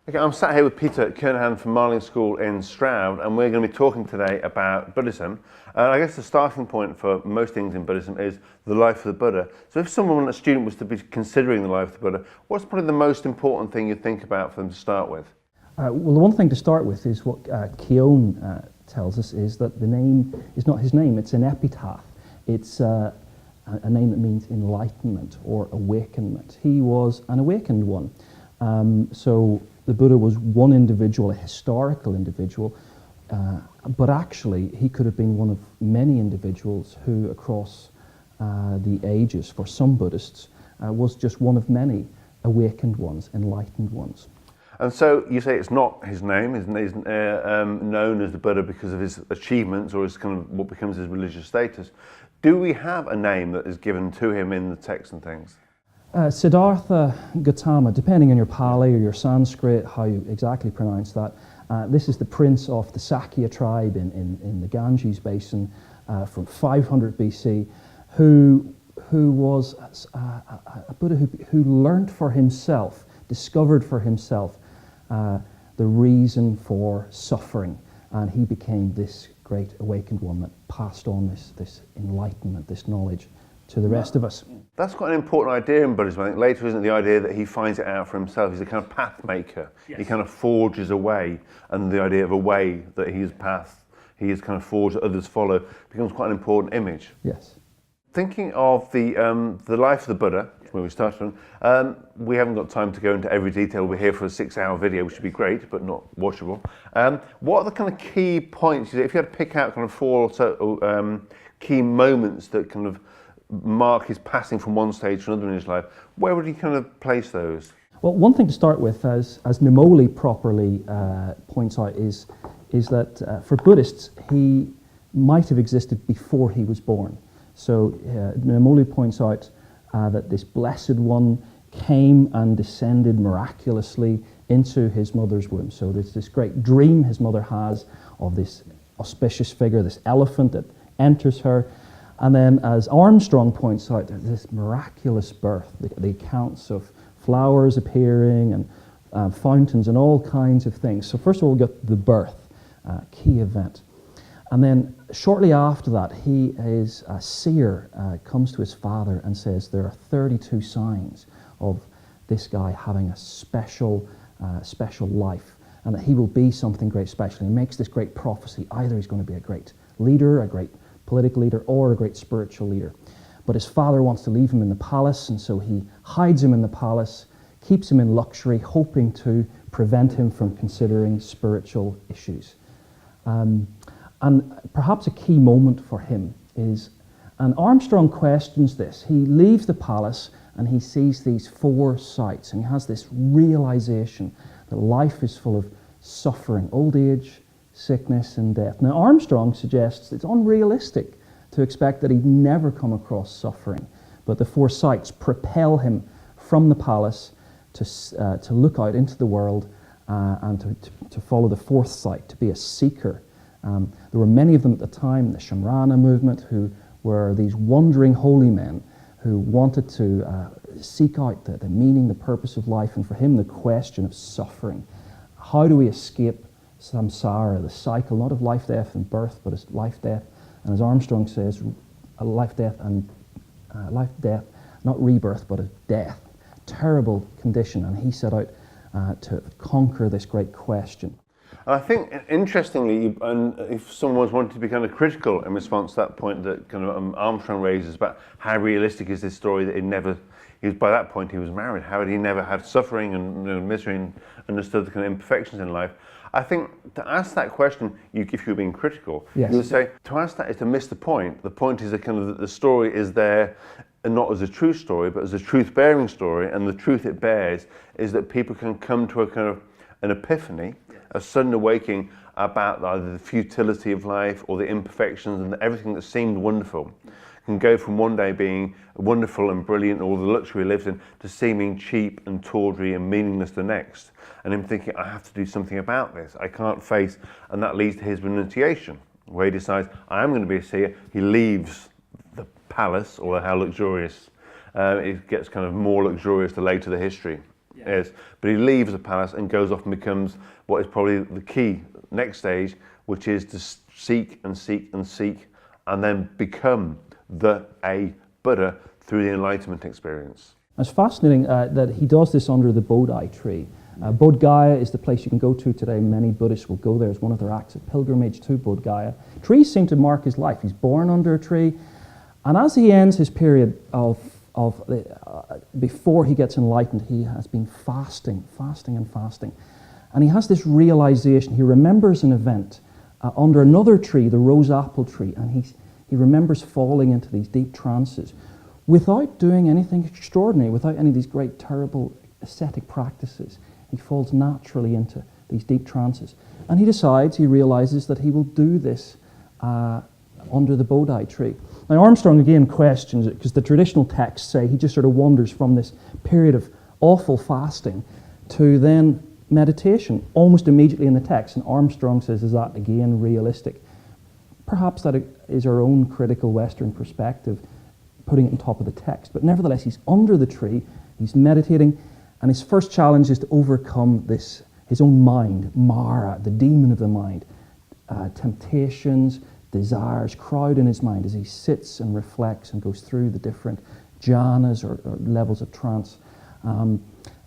Okay, I'm sat here with Peter Kernaghan from Marling School in Stroud, and we're going to be talking today about Buddhism. I guess the starting point for most things in Buddhism is the life of the Buddha. So if someone, a student, was to be considering the life of the Buddha, what's probably the most important thing you'd think about for them to start with? Well, the one thing to start with is what Keown tells us is that the name is not his name, it's an epitaph. It's a name that means enlightenment or awakenment. He was an awakened one. So the Buddha was one individual, a historical individual, but actually he could have been one of many individuals who across the ages, for some Buddhists, was just one of many awakened ones, enlightened ones. And so you say it's not his name, he's known as the Buddha because of his achievements or his kind of what becomes his religious status. Do we have a name that is given to him in the text and things? Siddhartha Gautama, depending on your Pali or your Sanskrit, how you exactly pronounce that, this is the prince of the Sakya tribe in the Ganges basin from 500 BC, who was a Buddha who learnt for himself, discovered for himself the reason for suffering, and he became this great awakened one that passed on this enlightenment, this knowledge to the rest of us. That's quite an important idea in Buddhism. I think later, isn't it, the idea that he finds it out for himself. He's a kind of path maker. Yes. He kind of forges a way, and the idea of a way that he has kind of forged that others follow becomes quite an important image. Yes. Thinking of the life of the Buddha, where we started on, we haven't got time to go into every detail. We're here for a 6-hour video, which would be great, but not watchable. What are the kind of key points? If you had to pick out kind of 4 or so key moments that kind of mark his passing from one stage to another in his life, where would he kind of place those? Well, one thing to start with, as Nimoli properly points out, is that for Buddhists, he might have existed before he was born. So Nimoli points out that this blessed one came and descended miraculously into his mother's womb. So there's this great dream his mother has of this auspicious figure, this elephant that enters her. And then, as Armstrong points out, there's this miraculous birth, the accounts of flowers appearing and fountains and all kinds of things. So first of all, we got the birth, key event. And then shortly after that, a seer comes to his father and says there are 32 signs of this guy having a special life, and that he will be something great special. He makes this great prophecy. Either he's going to be a great leader, a great political leader, or a great spiritual leader. But his father wants to leave him in the palace, and so he hides him in the palace, keeps him in luxury, hoping to prevent him from considering spiritual issues. And perhaps a key moment for him is, and Armstrong questions this, he leaves the palace and he sees these 4 sights, and he has this realization that life is full of suffering, old age, sickness and death. Now Armstrong suggests it's unrealistic to expect that he'd never come across suffering, but the 4 sights propel him from the palace to look out into the world and to follow the 4th sight, to be a seeker. There were many of them at the time, the Shamrana movement, who were these wandering holy men who wanted to seek out the meaning, the purpose of life, and for him the question of suffering. How do we escape samsara, the cycle, not of life, death, and birth, but as life, death, and as Armstrong says, life, death, not rebirth, but a death. Terrible condition, and he set out to conquer this great question. I think, interestingly, and if someone was wanting to be kind of critical in response to that point that kind of Armstrong raises about how realistic is this story that by that point he was married, how had he never had suffering and misery and understood the kind of imperfections in life? I think to ask that question, if you're being critical, yes, you would say to ask that is to miss the point. The point is that kind of that the story is there, and not as a true story, but as a truth-bearing story, and the truth it bears is that people can come to a kind of an epiphany, a sudden awakening about either the futility of life or the imperfections and everything that seemed wonderful can go from one day being wonderful and brilliant, all the luxury he lives in, to seeming cheap and tawdry and meaningless the next. And him thinking, I have to do something about this. I can't face, and that leads to his renunciation, where he decides, I am going to be a seer. He leaves the palace, or how luxurious. It gets kind of more luxurious the later the history. is. But he leaves the palace and goes off and becomes what is probably the key next stage, which is to seek and seek and seek, and then become a Buddha through the enlightenment experience. It's fascinating that he does this under the Bodhi tree. Bodh Gaya is the place you can go to today. Many Buddhists will go there as one of their acts of pilgrimage to Bodh Gaya. Trees seem to mark his life. He's born under a tree, and as he ends his period of before he gets enlightened, he has been fasting. And he has this realization. He remembers an event under another tree, the rose apple tree, and he remembers falling into these deep trances without doing anything extraordinary, without any of these great, terrible ascetic practices. He falls naturally into these deep trances. And he realizes that he will do this under the Bodhi tree. Now Armstrong again questions it, because the traditional texts say he just sort of wanders from this period of awful fasting to then meditation almost immediately in the text. And Armstrong says, is that again realistic? Perhaps that is our own critical Western perspective, putting it on top of the text. But nevertheless, he's under the tree, he's meditating, and his first challenge is to overcome his own mind, Mara, the demon of the mind, temptations, desires crowd in his mind as he sits and reflects and goes through the different jhanas or levels of trance. And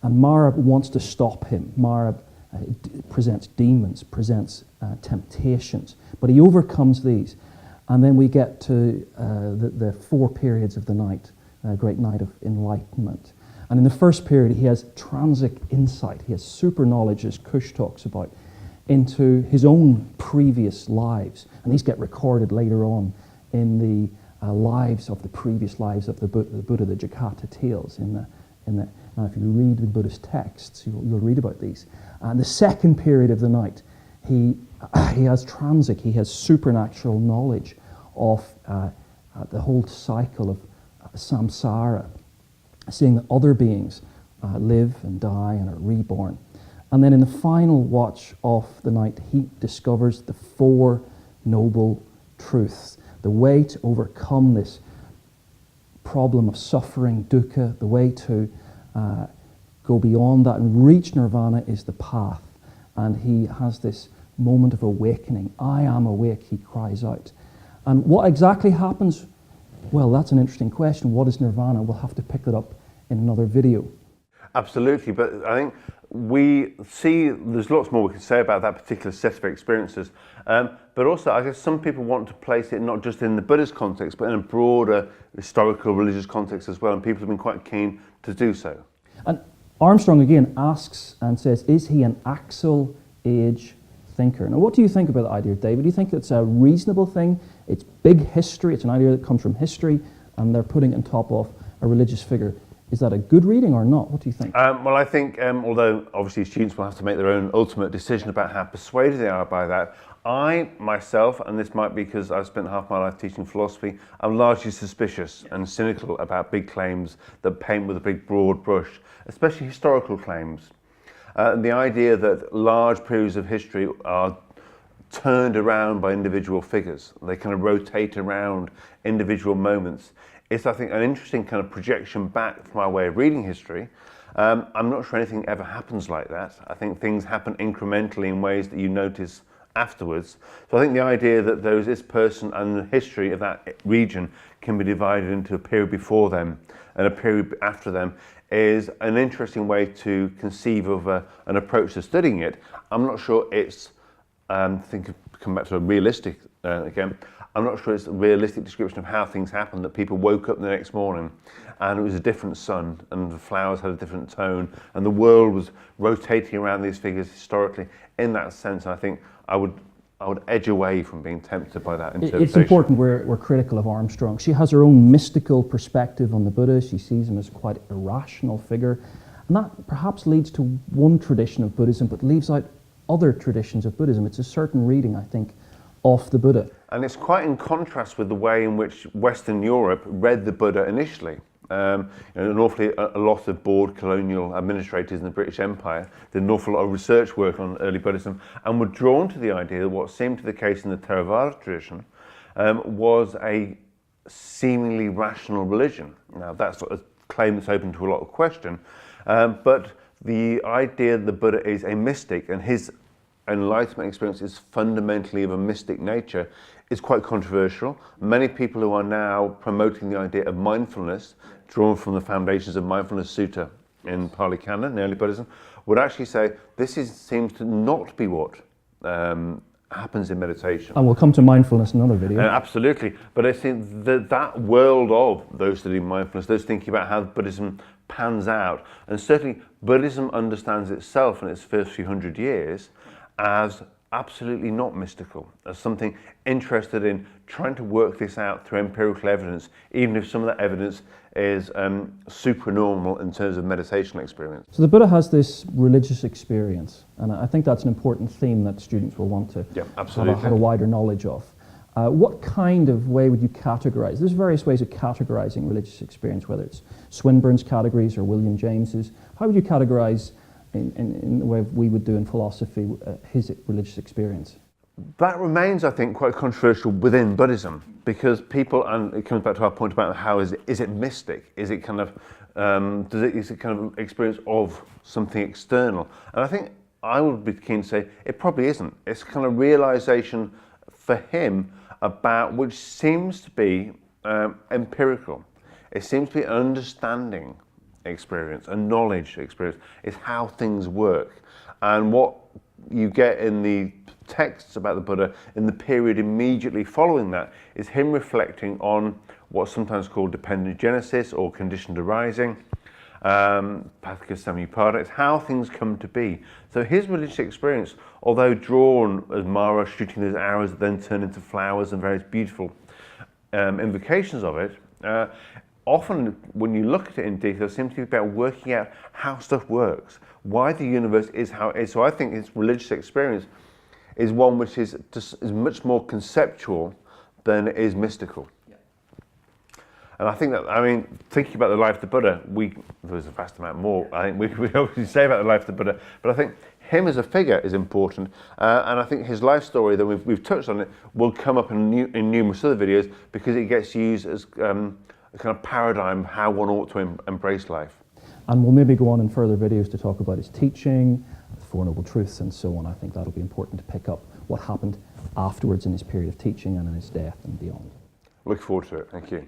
Mara wants to stop him. Mara presents demons, presents temptations, but he overcomes these. And then we get to the 4 periods of the night, a great night of enlightenment. And in the first period, he has transic insight. He has super knowledge, as Kush talks about, into his own previous lives. And these get recorded later on in the lives of the previous lives of the Buddha, the Jataka tales. Now, if you read the Buddhist texts, you'll read about these. And the second period of the night, he has transic, he has supernatural knowledge of the whole cycle of samsara, seeing that other beings live and die and are reborn. And then in the final watch of the night, he discovers the 4 noble truths, the way to overcome this problem of suffering, dukkha, the way to go beyond that and reach nirvana is the path. And he has this moment of awakening. I am awake, he cries out. And what exactly happens? Well, that's an interesting question. What is nirvana? We'll have to pick that up in another video. Absolutely, but I think we see there's lots more we can say about that particular set of experiences. But also, I guess some people want to place it not just in the Buddhist context, but in a broader historical, religious context as well, and people have been quite keen to do so. And Armstrong again asks and says, is he an axial age thinker? Now, what do you think about the idea, David? Do you think it's a reasonable thing? It's big history, it's an idea that comes from history, and they're putting it on top of a religious figure. Is that a good reading or not? What do you think? Well, I think, although obviously students will have to make their own ultimate decision about how persuaded they are by that, I myself, and this might be because I've spent half my life teaching philosophy, I'm largely suspicious and cynical about big claims that paint with a big broad brush, especially historical claims. The idea that large periods of history are turned around by individual figures, they kind of rotate around individual moments. It's, I think, an interesting kind of projection back from our way of reading history. I'm not sure anything ever happens like that. I think things happen incrementally in ways that you notice afterwards. So I think the idea that there is this person and the history of that region can be divided into a period before them and a period after them is an interesting way to conceive of an approach to studying it. I'm not sure it's, come back to a realistic again, I'm not sure it's a realistic description of how things happened, that people woke up the next morning and it was a different sun and the flowers had a different tone and the world was rotating around these figures historically. In that sense, I think I would edge away from being tempted by that interpretation. It's important we're critical of Armstrong. She has her own mystical perspective on the Buddha. She sees him as quite a rational figure. And that perhaps leads to one tradition of Buddhism, but leaves out other traditions of Buddhism. It's a certain reading, I think, of the Buddha. And it's quite in contrast with the way in which Western Europe read the Buddha initially. A lot of bored colonial administrators in the British Empire did an awful lot of research work on early Buddhism and were drawn to the idea that what seemed to be the case in the Theravada tradition was a seemingly rational religion. Now, that's a claim that's open to a lot of question, but the idea that the Buddha is a mystic and his enlightenment experience is fundamentally of a mystic nature is quite controversial. Many people who are now promoting the idea of mindfulness, drawn from the foundations of Mindfulness Sutta in Pali Canon, in early Buddhism, would actually say seems to not be what happens in meditation. And we'll come to mindfulness in another video. Absolutely, but I think that world of those studying mindfulness, those thinking about how Buddhism pans out, and certainly Buddhism understands itself in its first few hundred years as absolutely not mystical, as something interested in trying to work this out through empirical evidence, even if some of that evidence is supernormal in terms of meditational experience. So the Buddha has this religious experience, and I think that's an important theme that students will want to have a wider knowledge of. What kind of way would you categorize? There's various ways of categorizing religious experience, whether it's Swinburne's categories or William James's. How would you categorize, in the way we would do in philosophy, his religious experience? That remains, I think, quite controversial within Buddhism, because people, and it comes back to our point about how is it mystic? Is it kind of, is it kind of experience of something external? And I think I would be keen to say it probably isn't. It's kind of realization for him about, which seems to be empirical. It seems to be understanding experience, a knowledge experience. It's how things work. And what you get in the texts about the Buddha in the period immediately following that is him reflecting on what's sometimes called dependent genesis or conditioned arising, Paticca Samuppada. It's how things come to be. So his religious experience, although drawn as Mara shooting those arrows that then turn into flowers and various beautiful invocations of it, often when you look at it in detail, it seems to be about working out how stuff works, why the universe is how it is. So I think his religious experience is one which is much more conceptual than it is mystical. Yeah. And I think that, I mean, thinking about the life of the Buddha, there's a vast amount more I think we obviously say about the life of the Buddha, but I think him as a figure is important, and I think his life story, that we've touched on it, will come up in numerous other videos, because it gets used as a kind of paradigm how one ought to embrace life. And we'll maybe go on in further videos to talk about his teaching, the Four Noble Truths and so on. I think that'll be important to pick up what happened afterwards in his period of teaching and in his death and beyond. Look forward to it. Thank you.